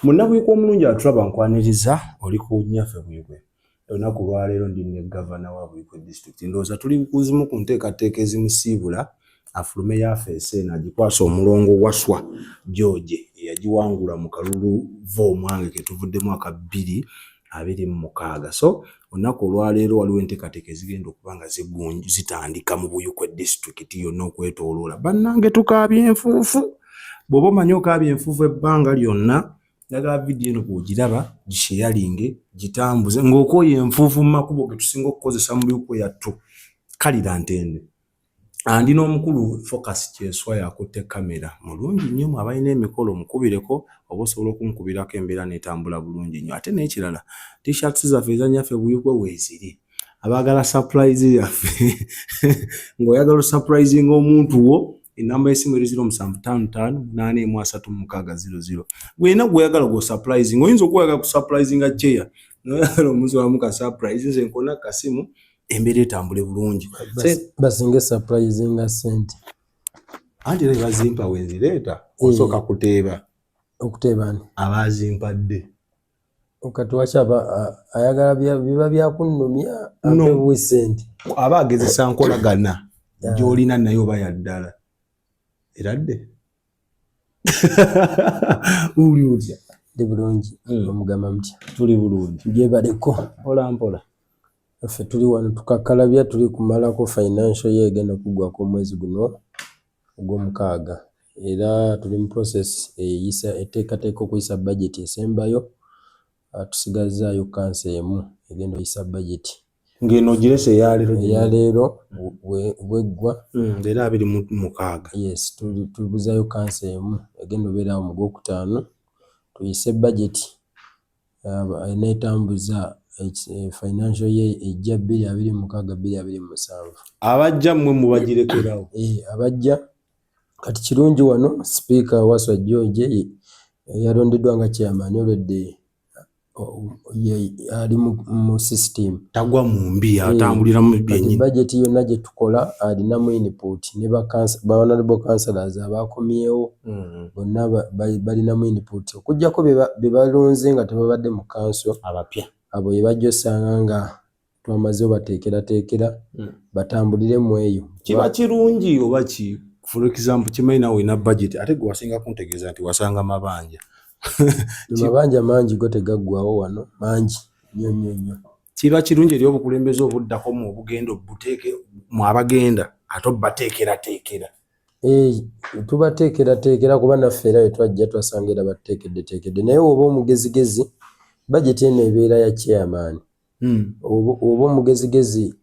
Munnabuyiko omulungi atulaba nkwaniriza oli ku nnyaffe Buyikwe. Olunaku lwaleero ndi ne gavana wa Buyikwe district. Ndowooza tuli kuzimu ku nteekateeka ezimusiibula afulume yafeese eno agikwasa omulongo Waswa George eyagiwangula mu kalulu omwange ke tuvudde mwaka 2026. So olunaku olwaleero waliwo enteekateeka ezigenda okuba nga zitandika mu Buyikwe district yonna okwetooloola. Bannange tukaabye enfuufu. Bw'oba omanyi okaabye enfuufu ebbanga lyonna, njagala vidiyo eno bw'ogiraba gisheyalinge gitambuze ng'okooye enfuufu mu makubo ge tusinga okukozesa mu Buyikwe yattu. Kalira ntende. Andi n'omukulu Focus Kyeswa yakutte kamera mulungi nnyo mu abalina emikolo mukubireko oba osobola okunkubirako embeera n'etambula bulungi nnyo. Ate n'ekirala t-shirts zaffe ezannyaffe Buyikwe weeziri. Abaagala surprise yaffe ng'oyagala osurprisinga omuntu wo, enamba y'essimu eri 0755 gwena gweyagala go surprising oyinza okwagala ku surprisinga cheya noyagala omuntu wamu ka surprise nze nkona kasimu embeera etambule bulungi basinge surprisinga sente anti ne bazimpa wenzireeta osooka kuteeba okuteeba abazimpadde okati wachaba ayagala biba byakunnumya apewe sente aba agezesa nkolagana gy'olina naye oba yaddala eradde uli utya ndi bulungi omugamba mutya tuli bulungi byebaleko mpola ffe tuli wano tukakalabya tuli kumalako financial year egenda kuggwako omwezi guno ogw'omukaaga era tuli mu process eyisa eteekateeka okuyisa budget esembayo tusigazaayo kansa emu egenda oyisa budget ngeno girese eyaleero bweggwa era 26. Yes, tubuzayo kansa emu egenda obeerawo mu Gwokutaano tuyise budget neetambuza financial year ejja 2026-2027. Abajja mmwe mubagirekerawo abajja kati kirungi wano Speaker Waswa George yalondeddwa nga chairman already ali mu system tagwa mu mbi atambulira mu byenyi budget yonna gye tukola alinamu input ne ba honorable councillors abakomyewo bonna balinamu input okujjako be balonze nga tebabadde mu council abapya abo ye bajja osanga nga twamaze obateekerateekera batambulire mu eyo kiba kirungi oba ki for example kimanyi nawe ina budget ate gwe wasinga kuntegeeza nti wasanga mabanja mabanja mangi go tegaggwawo wano mangi nnyo kiba kirungi eri obukulembeze obuddako mu obugendo buteeke mu abagenda ate obateekerateekera tubateekerateekera kuba naffe era twajja twasangira bateekeddeteekedde naye oba omugezigezi budget eno ebeera ya chairman oba omugezigezi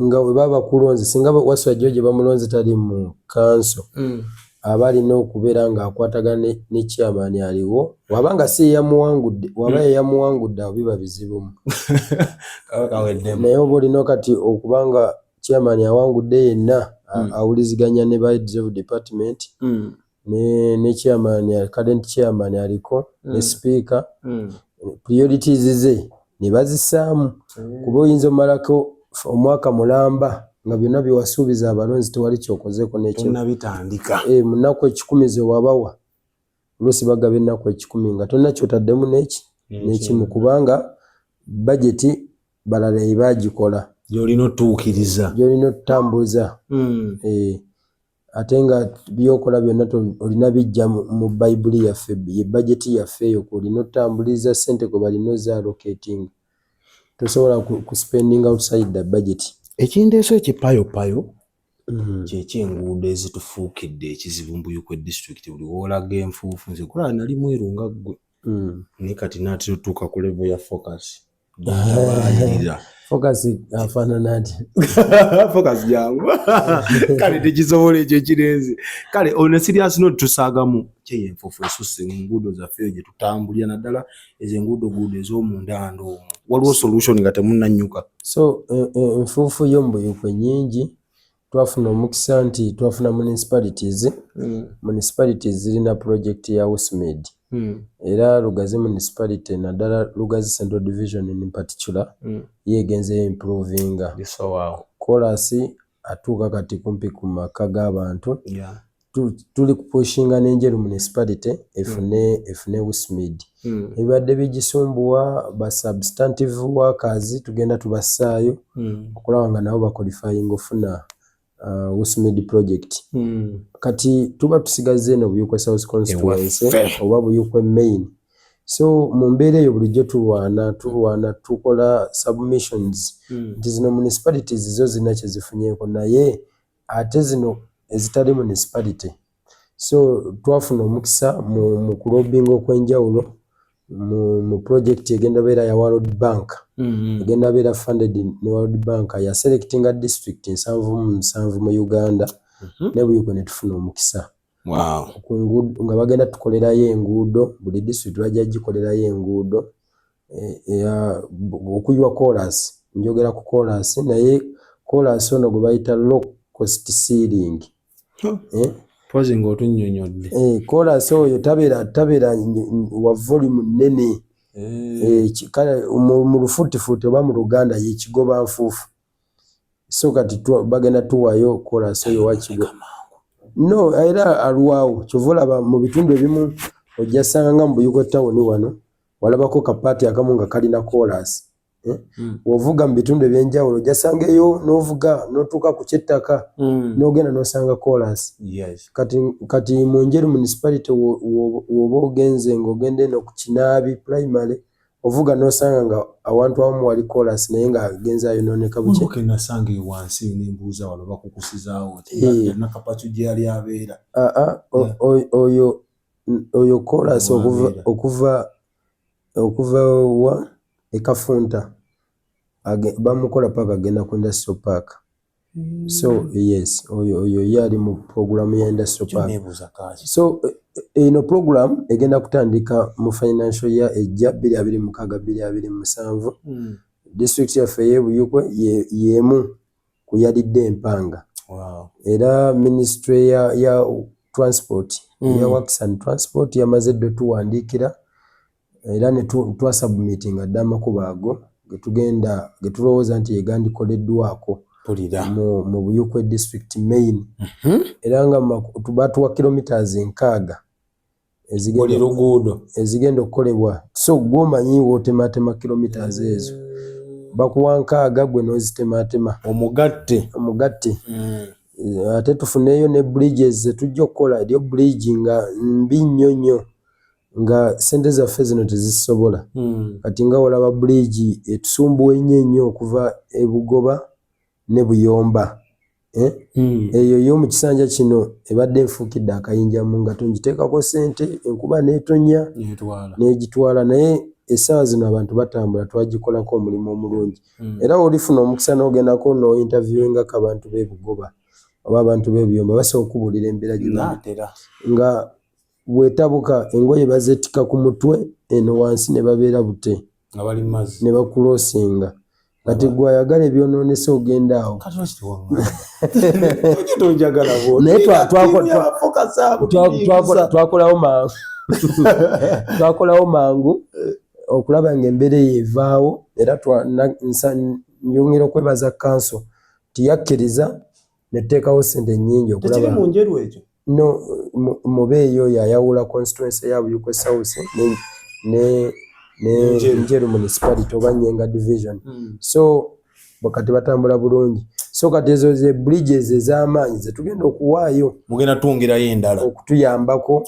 nga we baba kulonze singa Waswa George bamulonze tali mu council aba alina okubeera ng'akwatagana ne chairman aliwo wabanga si yamuwangudde waba yamuwangudde awo biba bizibumu naye oba olina kati okubanga chairman awangudde yenna awuliziganya ne ba heads of department ne chairman current chairman aliko ne speaker priorities ze ne bazisaamu kuba oyinza omalako omwaka mulamba nga byonna byewasuubiza abalonzi tewali kyokozeeko n'ekyo bitandika munaku 10 ze wabawa oluusi bagaba ennaku 10 nga tonna kyotaddemu n'ekimu kubanga budget balala ebagikola gy'olina otuukiriza gy'olina otutambuza ate nga byokola byonna olina bijja mu bayibuli yaffe ye budget yaffe eyo olina otutambuliza ssente kwe balina ozaalocating tosobola kuspending outside the budget. Ekindeeso ekipayopayo kyeky'enguudo ezitufuukidde ekizibu mu Buyikwe district buli woolaga enfuufu nze kulaba nali mweru nga ggwe naye kati naatera otuuka ku level ya Focus Focus afaanana ati Focus jangu kale tekisobola ekyo ekirenze kale on serious note tusaagamu kyeyenfuufu esusse enguudo zaffe gye tutambulira naddala ezo enguudo ez'omunda ndoomu waliwo solution nga temunnannyuka so enfuufu y'omu Buyikwe nnyingi twafuna omukisa nti twafuna municipalities zirina project ya Westmed era Lugazi municipality naddala Lugazi Central Division in particular yegenze improvinga chorus atuuka kati kumpi ku maka g'abantu tuli kupushinga n'Enjeru municipality efune Westmead ebadde bigisumbuwa ba substantive workers tugenda tubasaayo okulaba nga nabo baqualifying ofuna Westmead project kati tuba tusigaze no Buyukwe South constituency oba Buyukwe main so mu mbeera eyo bulijjo tulwana tukola submissions nti zino municipalities zo zina kye zifunyeeko naye ate zino ezitali municipality so twafuna omukisa mu kulobinga okwenjawulo mu project egenda beera ya World Bank egenda beera funded ne World Bank ya selectinga district 7 mu Uganda ne Buyukwe ne tufuna omukisa nga bagenda tukolerayo enguudo buli district bajja gikolerayo enguudo okuyiwa chorus njogera ku chorus naye chorus ono gwe bayita low cost ceiling pozi ng'otunnyonnyodde chorus oyo tabeera wa volume nnene mu lufutifuti oba mu Luganda yekigoba nfuufu so kati bagenda tuwayo chorus oyo wakigo no era alwawo kyovulaba mu bitundu ebimu ojja sanga nga mu Buyukwe town wano walabako kapaati akamu nga kalina chorus wovuga mu bitundu ebyenjawulo ojja sangeyo n'ovuga n'otuuka ku kyettaka n'ogenda n'osanga chorus kati mu Njeru municipality woba ogenze ng'ogende no ku Kinaabi primary ovuga n'osanga nga awantu awamu wali chorus naye ng'agenze ayonooneka buke mbuke nasanga ewansi n'embuuza wano bakukusizaawo nakapatu gye yali abeera oyo chorus okuva wa Ekafunta bamukola paka agenda ku industrial park so yes oyo yali mu program ya industrial park so ino program egenda kutandika mu financial year ejja 2026-2027 district yaffe ye Buyukwe yemu kuyalidde empanga era ministry ya transport ya works and transport yamaze ddo tuwandiikira era ne twasubmitinga dda amakubo ago getulowooza nti yegandikoleddwako mu Buyukwe district main era nga batuwa kilometers 6 ezigenda okukolebwa so gwomanyi wootematema kilometers ezo bakuwa 6 gwe n'ozitematema omugatte ate tufuneeyo ne bridges zetujja okukola eryo bridge nga mbi nnyo nga sente zaffe zino tezisobola kati nga olaba bridge etusumbuwa ennyo okuva e Bugoba ne Buyomba eyo y'omu kisanja kino ebadde enfuukidde akayinjamu nga tongiteekako sente enkuba n'etonnya n'egitwala naye essaawa zino abantu batambula twagikolako omulimu omulungi era olifuna omukisa n'ogendako n'ointerviewingako abantu b'e Bugoba oba abantu b'e Buyomba basobola okubuulira embeera gyebatera nga bwetabuka engoye bazeetika ku mutwe eno wansi ne babeera bute nga bali mazzi ne bakulosinga kati gwe ayagala ebyonoonese ogenda awo naye twakolawo mangu okulaba ngaembeera eyo evaawo era nyongera okwebaza kanso tiyakkiriza neteekawo sente nnyingi okulaba mu Njeru ekyo no mubeeyo yayawula constituency ya Buyukwe South ne Njeru municipality oba Nyenga division so bakati batambula bulungi so kati ezo ze bridges ez'amaanyi zetugenda okuwaayo mugenda twongerayo endala okutuyambako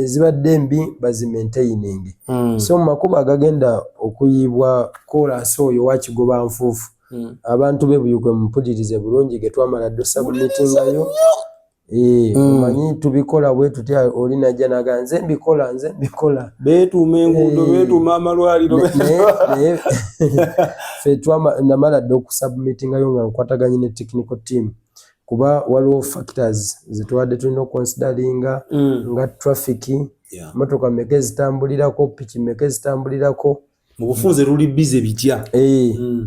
zibadde mbi bazimaintaining so mu makubo agagenda okuyibwa chorus oyo wakigoba nfuufu abantu b'e Buyukwe mupulirize bulungi getwamala ddo submitingayo manyi tubikola bwe tutya oli najja naga nze mbikola beetuuma enguudo beetuuma amalwaliro naye ffe namala dde okusubmitingayo nga nkwataganye ne technical team kuba waliwo factors zetubadde tulina okonsideringa nga traffic motoka meka ezitambulirako piki meka ezitambulirako mu bufunze luli bize bitya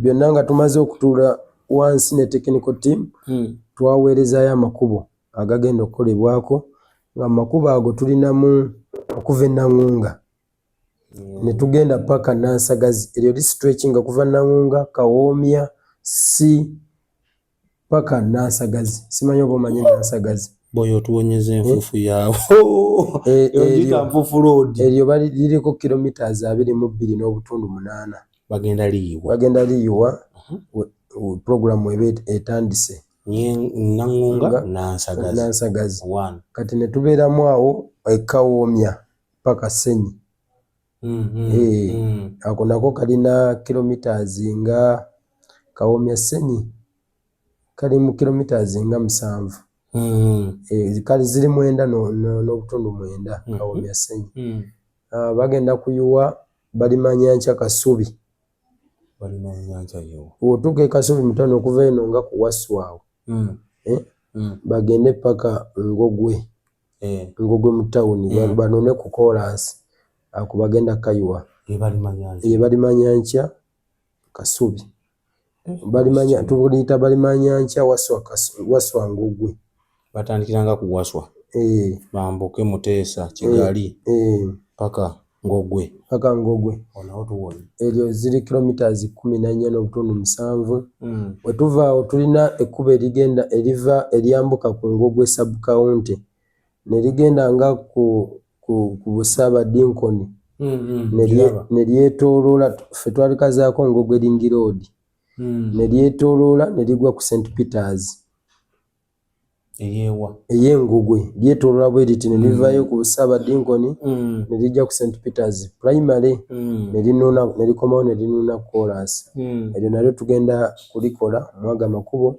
byonna nga tumaze okutuula wansi ne technical team twaweerezaayo amakubo agagenda okukolebwako nga makubo ago tulinamu okuva e Nangunga ne tugenda paka Nansagazi eryo stretching okuva Nangunga Kawoomya si paka Nansagazi simanyi oba omanyi Nansagazi boyo tuwonyeze enfufu yawo yogita mfufu road eryo bali liriko kilometers 22.8 bagenda liyiwa program etandise Nangunga Nansagazi kati ne tubeeramu awo ekawomya paka Senyi ako nako kalina kilometers nga Kawomya Senyi kali mu kilometers nga 7 kali ziri 9.9 Kawomya Senyi bagenda kuyiwa Balimanyancha Kasubi otuuka Kasubi mutano okuva eno nga ku Waswawo bagende paka Ngogwe mu town banone ku chorus ako bagenda kayiwa Balimanyancha Kasubi tuliyita Balimanyancha Waswa Ngogwe batandikiranga ku Waswa bambuke Muteesa Kigali paka Ngogwe onawo tuwone eryo ziri kilometers 14.7 wetuva tulina ekkuba erigenda eriva eryambuka ku Ngogwe sub county nerigenda nga ku Busaba Dinkoni neryetoloola ffe twalikazaako Ngogwe Ring Road neryetoloola nerigwa ku St Peters ey'Engogwe lyetoloola bwe liti nerivayo ku Busaba Dinkoni nerijja ku St Peters primary nerikomawo nerinuna chorus eryo nalyo tugenda kulikola mwaga makubo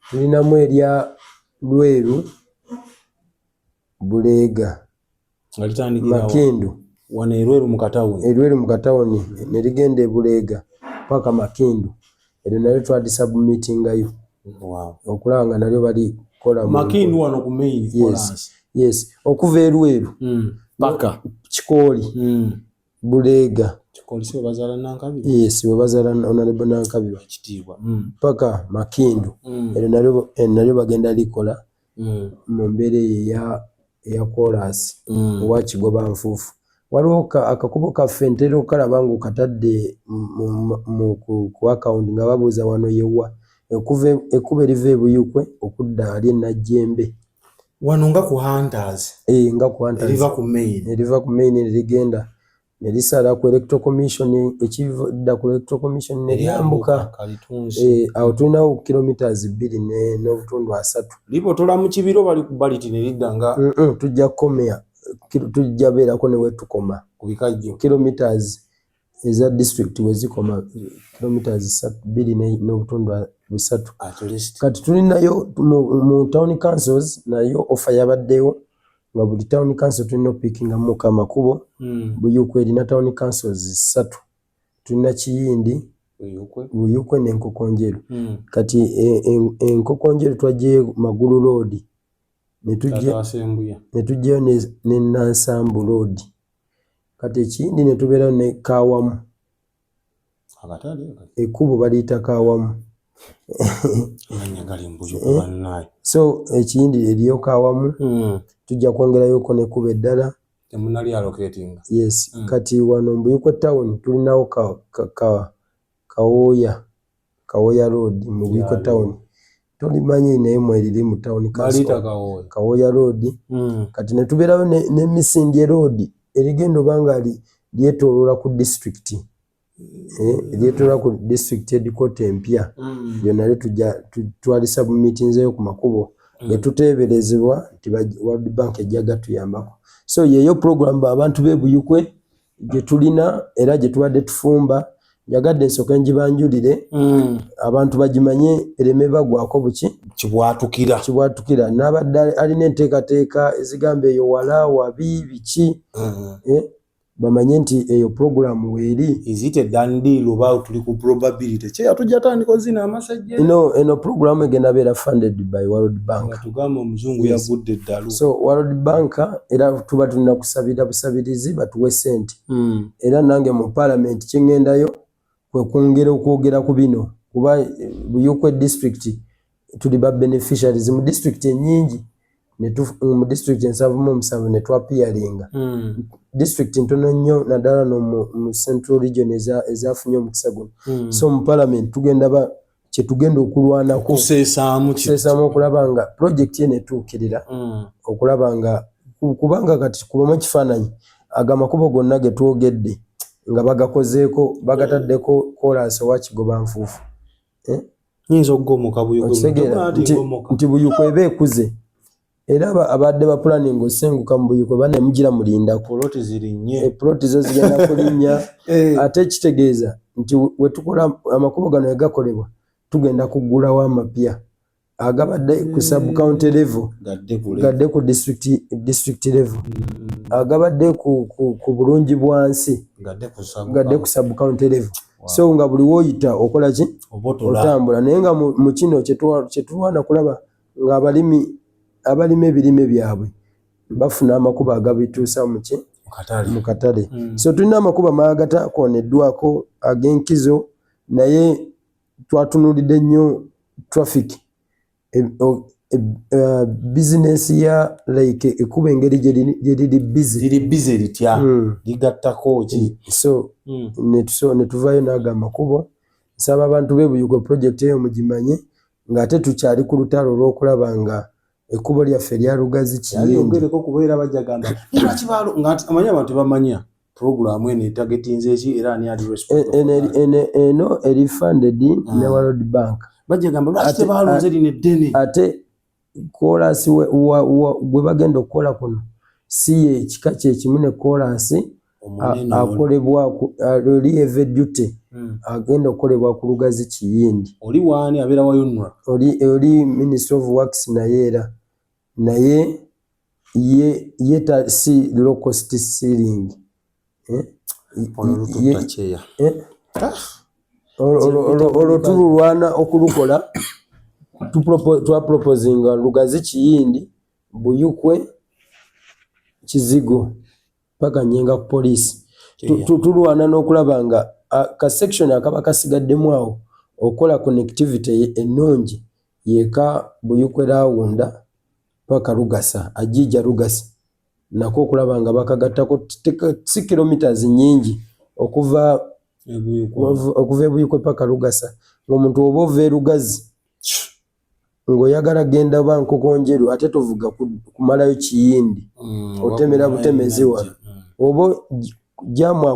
tulinamu erya Lweru Buleega Makindu wane Lweru mu katawuni nerigenda Buleega paka Makindu eryo nalyo twadisubmitingayo okulanga nalyo bali kola Makindu wano ku main yes okuva Lweru paka Kikooli Buleega Kikooli siwe bazala Nankabirwa yes we bazala Honorable Nankabirwa ekitiibwa paka Makindu eryo nalyo bagenda likola mu mbeera ya chorus wa Kigoba Nfuufu waliwo akakubo kaffe ntera okalaba nga okatadde ku account nga babuuza wano yewa ekkuba eriva Buyukwe okudda ali Najjembe wano nga ku Hunters eriva ku main nerigenda nerisala ku Electoral Commission ekidda ku Electoral Commission neryambuka awo tulinawo kilometers 2.3 lipotola mu kibiro bali ku baliti neridda nga tujja kukomea tujja beerako ne wetukoma ku bikajjo kilometers eza district wezikoma kilometers 2.3 kati tulinayo mu town councils nayo offer yabaddeyo nga buli town council tulina pickinga mu Kamakubo Buyukwe erina town councils 3 tulina Kiyindi Buyukwe n'Enkokonjeru kati Enkokonjeru twajje Magulu Road netujjayo ne Nansambu Road kati Kiyindi netubeerayo ne Kawamu ekkubo baliyita Kawamu so Ekiyindi eriyo Kawamu tujja kwongerayoko nekkubo eddala temunali allocating yes kati wano Buyukwe town tulinawo Kawoya Road mu Buyukwe town tulimanyi naye mweriri mu town Kawoya Road kati netubeerayo ne Misindye Road erigendo banga lyetoloola ku district lyetoloola ku district headquarter empya lyonna lyo twalisubmitinzeyo ku makubo getuteeberezebwa nti World Bank ejja gatuyambako so yeyo program abantu b'Ebuyukwe gye tulina era gye tubadde tufumba njagadde nsooke ngibanjulire abantu bagimanye ereme bagwako buki kibwatukira n'abadde alina enteekateeka ezigamba eyo wala wabi biki bamanye nti eyo program weeri is it a done deal oba tuli ku probability kye atujja tandika ozina amasajja eno program egenda beera funded by World Bank tugamba omuzungu yagudde eddalu so World Bank era tuba tulina kusabira busabirizi batuwe sente era nange mu parliament kyengendayo kwekungera okwogera ku bino kuba Buyukwe district tuli ba beneficiaries mu district nyingi mu district ensavu musanvu netwapiyalinga district ntono nnyo naddala no mu central region ezafunye omukisa guno so mu parliament tugenda kye tugenda okulwanako kuseesaamu okulaba nga projekiti eno etuukirira okulaba nga kubanga kati kubamu ekifaananyi aga amakubo gonna ge twogedde nga bagakozeeko bagataddeko kolansi owa Kigoba Nfuufu. Nyinza okugomoka nti Buyukwe eba ekuze era abadde ba planning osenguka mu Buyukwe banemugira mulindako ploti zo zigenda kulinnya ate kitegeeza nti wetukola amakubo gano egakolebwa tugenda kugulawo amapya agabadde ku sub county level gadde ku district level agabadde ku bulungi bwansi gadde ku sub county level. So nga buli woyita okola ki otambula naye nga mu kino kyetulwana kulaba nga abalima ebirime byabwe bafuna amakubo agabituusa mu katale. So tulina amakubo amagatakoneddwako ag'enkizo naye twatunuulidde nnyo traffic bizinesi ya like ekuba engeri gyeriri bizi litya ligattako ki so netuvaayo n'ago amakubo. Nsaba abantu b'e Buyugwe project eyo mugimanye ng'ate tukyali ku lutalo olw'okulaba nga ekkubo lyaffe lya Lugazi kiyongereko kubeera bajagamba amanyi abantu bamanya programu eno etagetinze ki era ani ali eno eri funded ne World Bank bajagamba lwaki tebalonze lino eddene ate kolansi gwe bagenda okukola kuno si ye ekika kyekimu ne kolansi akolebwa oli eve duty agenda okukolebwa ku Lugazi Kiyindi. Oli waani abeera wayonwa oli Minister of Works naye ye si low cost ceiling tululwana okulukola twaproposinga Lugazi Kiyindi Buyukwe Kizigo paka Nyenga ku poliisi tulwana n'okulaba nga ka section akaba kasigaddemu awo okola connectivity ennungi yeka Buyukwe Rawunda paka Lugasa Ajija Lugasa nako okulaba nga bakagattako si kilometers nyingi okuva e Buyukwe paka Lugasa. Ng'omuntu oba ova e Lugazi ng'oyagala genda Bankokonjeru ate tovuga kumalayo Kiyindi otemera butemezi wano oba jamu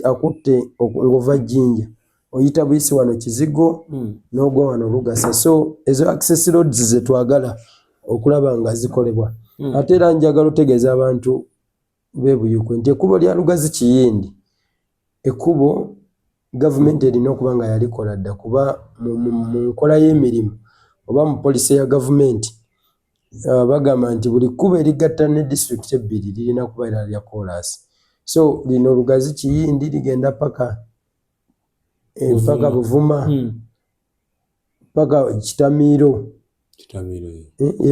akutte ng'ova Jinja oyita buyisi wano Kizigo n'ogwa wano Lugasa. So ezo access roads ze twagala okulaba nga zikolebwa. Ate era njagala otegeeza abantu b'e Buyukwe nti ekkubo lya Lugazi Kiyindi ekkubo gavumenti erina okuba nga yalikola dda kuba mu nkola y'emirimu oba mu poliisi ya gavumenti bagamba nti buli kkubo erigatta ne disitulikiti ebbiri lirina kuba era lya kolansi. So lino Lugazi Kiyindi ligenda paka Buvuma paka Kitamiiro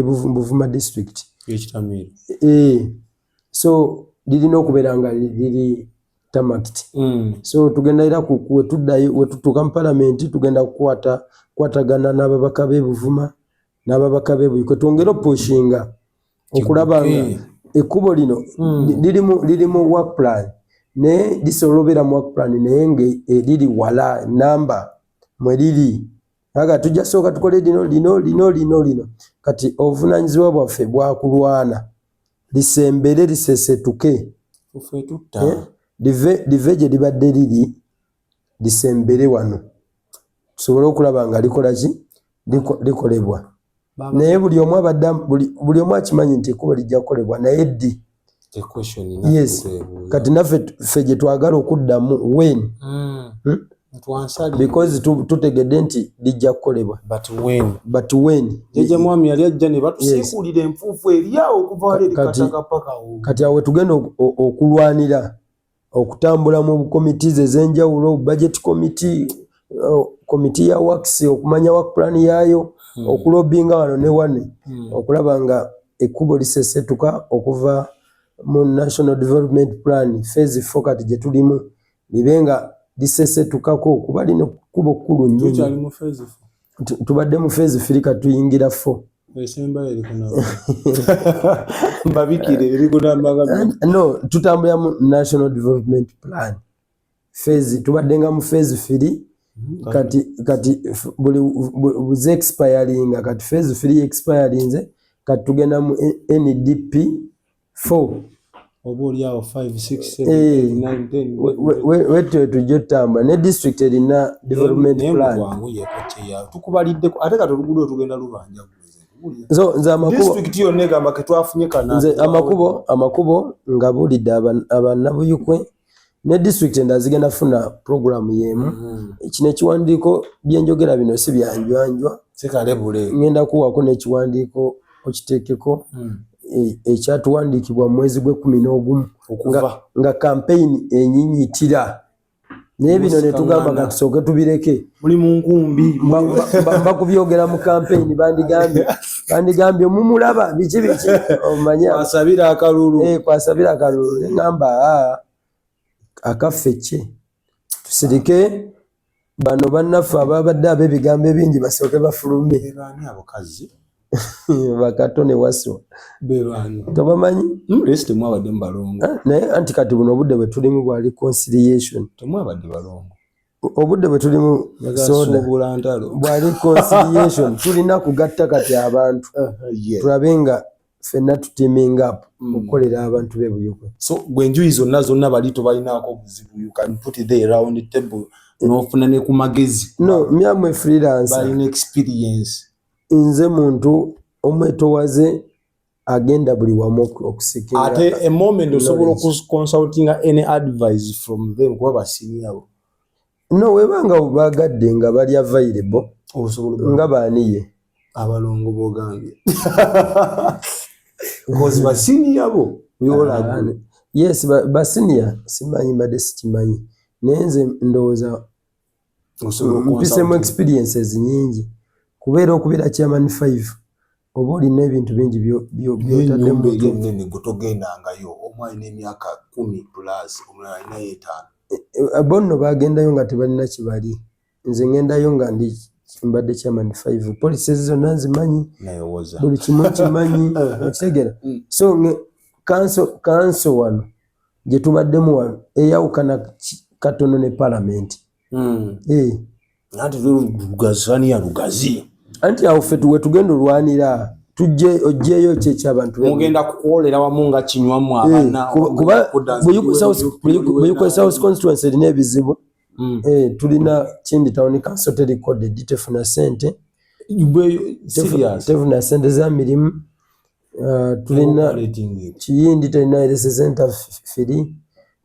Buvuma district so lirina okubeera nga liri tamakiti. So tugenda era wetutuuka mu palamenti tugenda kukwatagana n'ababaka b'e Buvuma n'ababaka b'e Buyukwe twongere opushinga okulaba nga ekkubo lino liri mu work plan naye lisobola obeera mu work plan naye ng'eriri wala namba mwe liri aga tujja sooka tukole lino kati obuvunaanyizibwa bwaffe bwakulwana lisembere lisesetuke live gye libadde liri lisembere wano tusobole okulaba nga likola ki likolebwa naye buli omu akimanyi nti ekkubo lijja kukolebwa naye ddi yes kati naffe gye twagala okuddamu when because tutegedde nti lijja kukolebwa but when jeje mwami yali ajja ne batusiikulira enfuufu eriawo okuva wali erikataka paka kati awe tugenda okulwanira okutambula mu komitize ez'enjawulo budget committee komiti ya works okumanya work plan yaayo okulobinga wano ne wane okulaba nga ekkubo lisesetuka okuva mu National Development Plan phase 4 kati gye tulimu libe nga lisesetukako kuba lino kkubo kkulu nnyo tubadde mu phase 3 kati tuyingira 4 no tutambulira mu National Development Plan phase tubadde nga mu phase 3 kati buli buze expiring kati phase 3 expiring kati tugenda mu NDP 4 obuli awo 5 6 7 8 9 10 wetu tujotamba ne district erina development plan wangu yekoche ya tukubaliddeko ate kati oluguudo tugenda lubanja so nze amakubo district yo negamba ke twafunye kana nze amakubo nga bulidde abannabuyukwe ne district endazigenda funa program yemu kino ekiwandiiko byenjogera bino si byanjwanjwa sikalebule ngenda kuwako n'ekiwandiiko okiteekeko ekyatuwandiikibwa mu mwezi gw'11 nga campaign enyinyitira naye bino ne tugamba nga tusooke tubireke muli mu nkumbi bakubyogera mu campaign bandigambye mumulaba biki omanya kwasabira akalulu neŋŋamba akaffe kye tusirike bano bannaffe ababadde ab'ebigambo ebingi basooke bafulume abokazi bakatone waswa tobamanyi lesi temwabadde mu balongo naye anti kati buno obudde bwe tulimu bwa reconciliation temwabadde balongo obudde bwe tulimu bwa reconciliation tulina kugatta kati abantu tulabe nga ffenna tutimming up okukolera abantu b'ebuyukwe so gwenjuyi zonna bali tobalinaako obuzibu you can put it there around the table n'ofuna ne ku magezi no myamwe freelance balina experience nze muntu omwetowaze agenda buli wamu okusikinga ate a moment osobola okuconsultinga any advice from them kuba basiniabo no webanga bagadde nga bali available nga baaniye abalongo bogambye because basiniabo yola yes basinia simanyi mbadde sikimanyi naye nze ndowooza mpisemu experiences nyingi kubeera okubeera chairman 5 oba olina ebintu bingi byotaddenene gwetogendangayo omwali n'emyaka 10 plus omulala alinayo 5 bonno bagendayo nga tebalina kibali nze ngendayo nga mbadde chairman 5 policy zonna nzimanyi buli kimu kimanyi okitegera so kanso wano gye tubaddemu wano eyawukana katono ne palamenti anti lugazania lugazi anti awo ffe tuwe tugenda olwanira tujje ojjeeyo kyekyabantu mugenda kukolera wamu nga kinywamu abana kuba Buyukwe South constituency erina ebizibu tulina Kindi Town Council terikodde tefuna ssente tefuna ssente za mirimu tulina Kiyindi terina erese center firi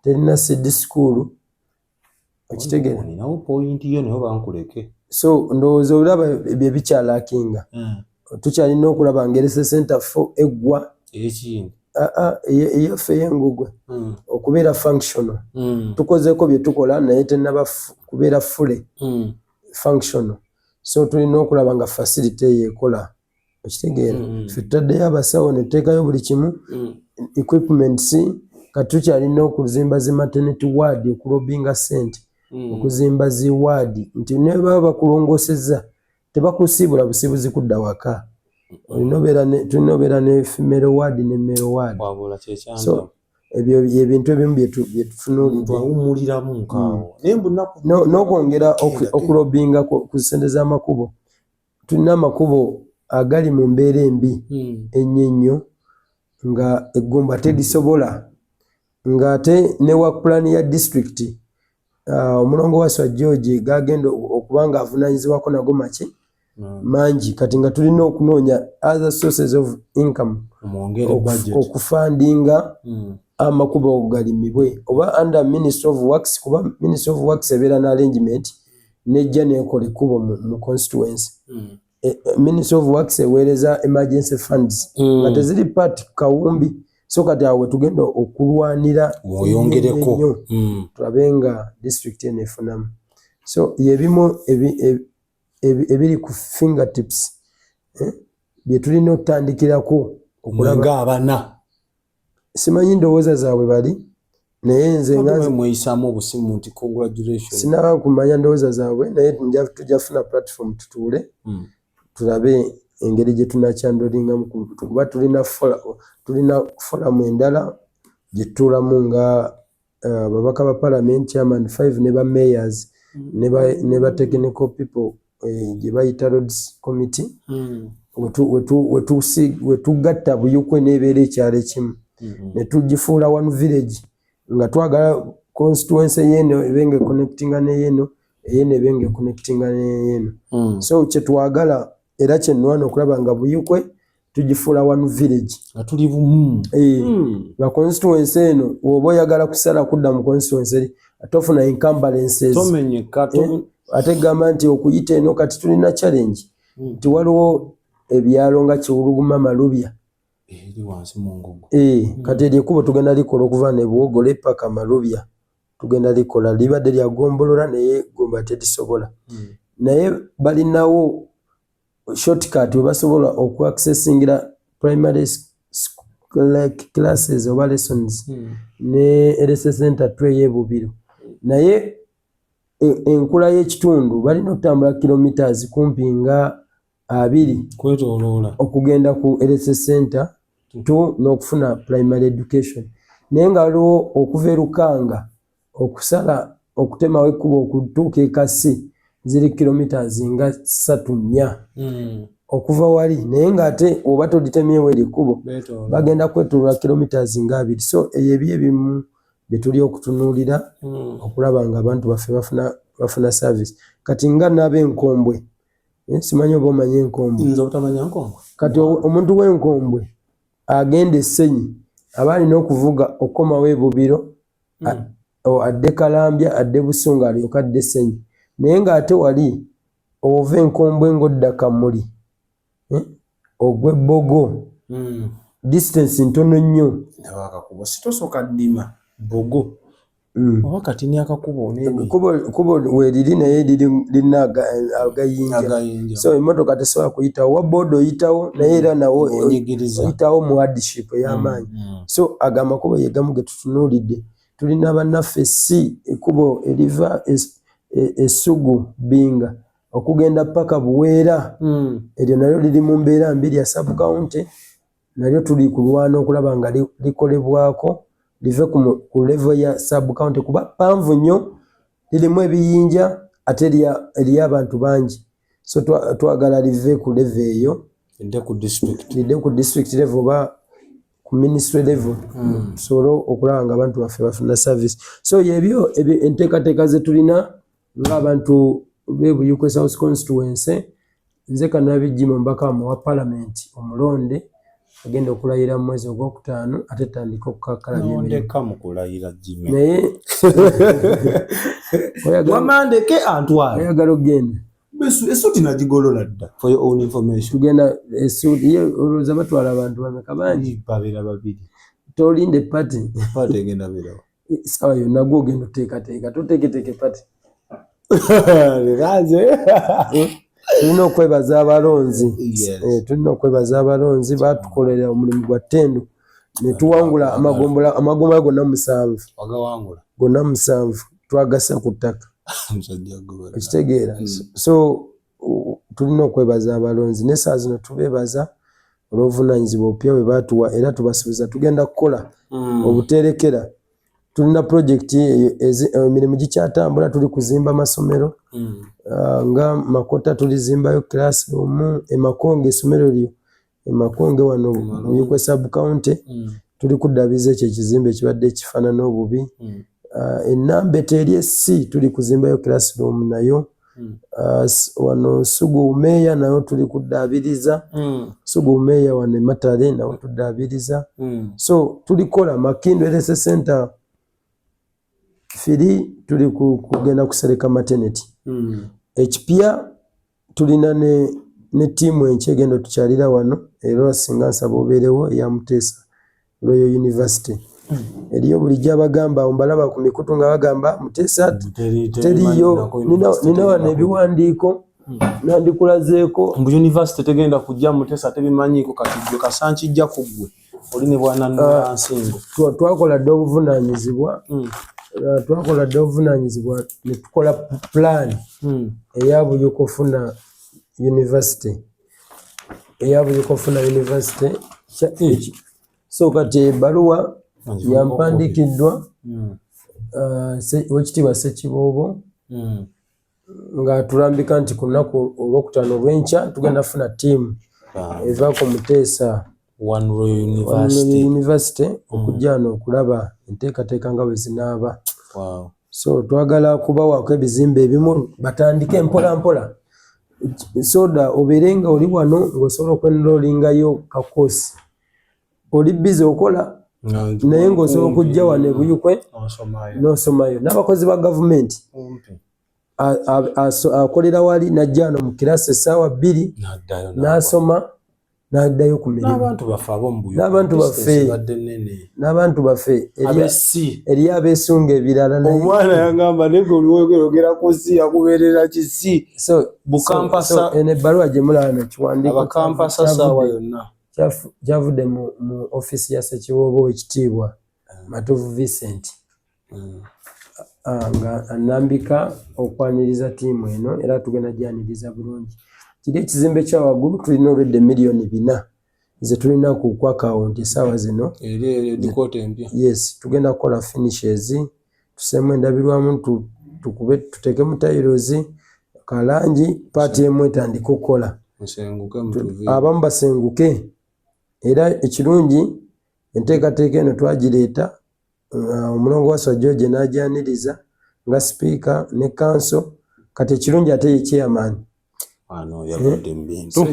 terina seed school okitegera ninawo point yo niho bankuleke so ndowooza olaba ebyo bikyalakinga tukyalina okulaba ngerese center for eggwa ekindi eyaffe y'engugwe okubeera functional tukozeeko bye tukola naye tenaba kubeera fule functional so tulina okulaba nga facility eyo ekola okitegeera ffe tutaddeyo abasawo ne tuteekayo buli kimu equipments kati tukyalina okuzimba zi maternity ward okulobinga ssente okuzimba zi ward nti ne baba bakulongosezza tebakusiibula busibuzi kudda waka tulina obeera ne female ward ne male ward so ebyo ebintu ebimu byetufunuulirawumuliramu nkaawo n'okwongera okulobinga ku ssente z'amakubo tulina amakubo agali mu mbeera embi ennyo ennyo nga eggumba terisobola ng'ate ne work plan ya district omulongo waswa George gagenda okuba nga avunaanyizibwako nago make mangi kati nga tulina okunoonya other sources of income okufandinga amakubo galimibwe oba under Ministry of Works kuba Ministry of Works ebeera na arrangement nejja nekola ekkubo mu constituency Ministry of Works eweereza emergency funds nga teziri part kawumbi so kati awo tugenda okulwanira oyongereko tulabe nga district eno efunamu so yebimu ebiri ku fingertips bye tulina okutandikirako okulaba abana simanyi ndowooza zaabwe bali naye nze mweyisaamu obusimu nti congratulations sinaba kumanya ndowooza zaabwe naye tujja funa platform tutuule tulabe engeri gye tunakyandolingamu kuba tulina foramu endala gye tutuulamu nga babaka ba parliament chairman 5 ne ba mayors ne ba technical people gye bayita roads committee wetugatta Buyukwe n'ebeera ekyalo ekimu ne tugifuula one village nga twagala constituency yeno ebenge connectinga n'eyeno eyeno ebenge connectinga n'eyeno so kyetwagala era kyenwana okulaba nga Buyukwe tugifuula one village nga tuli bumu nga constituency eno oba oyagala kusala kudda mu constituency eri atofuna encumbrances ate gamba nti okuyita eno kati tulina challenge nti waliwo ebyalo nga Kiwuluguma Malubya eri wansi mu Ngogo kati eryekubo tugenda likola okuva ne Buwogole paka Malubya tugenda likola libadde lya Gombolola naye Gomba terisobola naye balinawo shortcut we basobola okuaccessingira primary like classes oba lessons ne LSS center tweye Bubiro naye enkula y'ekitundu balina okutambula kilometers kumpi nga 2 kwetoloola okugenda ku LSS center to n'okufuna primary education naye nga waliwo okuva e Lukanga okusala okutemawo ekkubo okutuuka e Kassi ziri kilometers nga 3-4 okuva wali naye ng'ate oba tolitemyewo erikubo bagenda kwetoloola kilometers nga 2 so eyo ebimu bye tuli okutunuulira okulaba nga abantu baffe bafuna service kati nga n'ab'enkombwe simanyi oba omanyi enkombwe nze obutamanya nkombwe kati omuntu w'enkombwe agenda Essenyi aba alina okuvuga okomawo e Bubiro adde Kalambya adde Busunga alyoka adde Essenyi naye ng'ate wali ova enkombwe ng'odda Kamuli ogwe Bbogo distance ntono nnyo akakubo sitosooka ddima Bbogo oba kati ni akakubo kubo weeriri naye lirina agayinja so emmotoka tesobola kuyitawo wa boda oyitawo naye era nawo oyitawo mu hardship ey'amaanyi so aga amakubo ye gamu ge tutunuulidde tulina bannaffe si ekkubo eriva Essugu Binga okugenda paka Buweera eryo nalyo liri mu mbeera mbi ya sub county nalyo tuli kulwana okulaba nga likolebwako live ku level ya sub county kuba panvu nnyo lirimu ebiyinja ate eriyo abantu bangi so twagala live ku level eyo lidde ku district level oba ku ministry level tusobole okulaba nga abantu baffe bafuna service so yebyo enteekateeka ze tulina ng'abantu b'e Buyukwe South Constituency nze Kanabijjima omubaka wa parliament omulonde agenda okulayira mu mwezi ogwokutaano ate tandika okukakalabya emirimu mu kulayira Jimmy naye wamandeke antwale oyagala okgenda essuuti nagigolola dda for your own information tugenda essuuti ye olowooza batwala abantu bameka bangi babeera 2 tolinde pati egenda beerawo sawa yonna gwe ogenda oteekateeka toteeketeke pati tulina okwebaza abalonzi tulina okwebaza abalonzi batukolera omulimu gwa ttendo ne tuwangula amagombolola gonna 7 twagasa ku ttaka ekitegeera so tulina okwebaza abalonzi nessaa zino tubeebaza olw'obuvunaanyizibwa obupya bwe baatuwa era tubasuubiza tugenda kukola obuterekera tulina project emirimu gikyatambula tuli kuzimba masomero nga Makota tulizimbayo classroom Emakonge essomero lyo Emakonge wano Buyukwe sub county tuli kuddabiza ekyo ekizimbe ekibadde ekifaanana obubi Enambete eri C tuli kuzimbayo classroom nayo wano Sugu Umeya nayo tuli kuddaabiriza Sugu Umeya wano Matale nawo tuddaabiriza so tulikola Makindu LSS center firi tuli kugenda kusereka maternity ekipya tulina ne tiimu enkyegendo tukyalira wano era singa nsaba obeerewo eya Muteesa Royal University eriyo bulijjo abagamba ombalaba ku mikutu nga bagamba Muteesa teriyo nina wano ebiwandiiko nandikulazeeko mbu university tegenda kujja Muteesa tebimanyiiko kati gwe kasankijja ku ggwe oli ne bwananula nsingo twakola dde obuvunaanyizibwa ne tukola plan eya Buyukwe ofuna university so kati ebbaluwa yampandiikiddwa Oweekitiibwa Ssekiboobo nga tulambika nti ku lunaku olwokutaano olw'enkya tugenda funa ttiimu eva ku Muteesa One University okujja wano okulaba enteekateeka nga bwe zinaaba. So twagala kubawaako ebizimbe ebimu batandike mpola mpola. Soda obeere nga oli wano ng'osobola okwenrollingayo kakoosi. Oli bize okola naye ng'osobola okujja wano e Buyikwe n'osomayo. N'abakozi ba gavumenti akolera wali n'ajja wano mu kirasi essaawa 2 n'asoma n'addayo ku mirimu. N'abantu baffe eriyo abeesunga ebirala. Omwana yagamba nenge oliwogera ku si yakubeerera kisi bukampasa. Eno ebbaluwa gye mulaba n'ekiwandiiko abakampasa saawa yonna kyavudde mu ofiisi ya Ssekiwooba Oweekitiibwa Matovu Vincent nga anambika okwaniriza ttiimu eno era tugenda gyaniriza bulungi. Kiri ekizimbe kya waggulu tulina olwedde miliyoni 4 ze tulina ku akawunti essaawa zino. Yes, tugenda kukola finishes, tuseemu endabirwamu, tuteekemu tayirozi, kalangi, paati emu etandika okukola. Abamu basenguke. Era ekirungi enteekateeka eno twagireeta omulongo wa George n'agyaniriza nga sipiika ne kanso. Kati ekirungi ate ye chairman.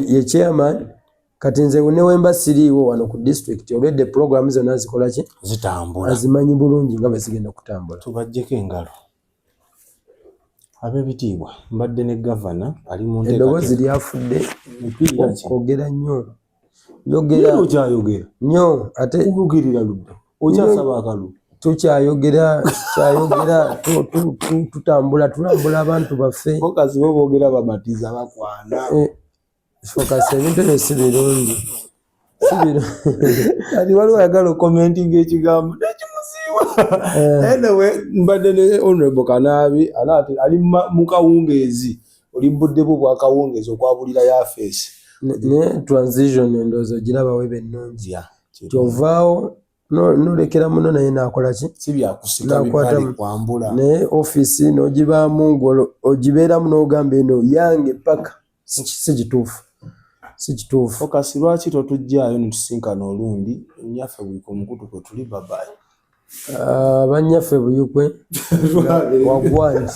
Ye chairman. Kati nze ne wemba siriiwo wano ku district olwedde programu zonna zikola ki? Zitambula. Azimanyi bulungi nga bwe zigenda kutambula. Tubaggyeko engalo. Ab'ebitiibwa mbadde ne gavana ali mu nteekateeka. Eddoboozi lyafudde okwogera nnyo. Okyayogera nnyo ate okugerera ludda okyasaba akalulu. Tukyayogera tulambula abantu baffe. Focus bo boogera babatiza bakwana. Focus ebintu ebyo si birungi. Kati waliwo ayagala commenting ekigambo nekimusiiwa. Anyway, mbadde ne Honorable Kanaabi ali mu kawungeezi. Oli buddepo bwa kawungeezi okwabulira yafeesi. Ne transition endowooza girabawo ennungi. Kyovaawo n'olekera muno naye n'akola ki? Si byakusika bipale kwambula. Naye ofiisi n'ogibaamu ogibeeramu n'ogamba eno yange paka si kituufu. Si kituufu. Focus lwaki totujjaayo ne tusinkana olundi nnyaffe Buyikwe omukutu kwe tuli babayi. Bannyaffe Buyikwe wagwanyi.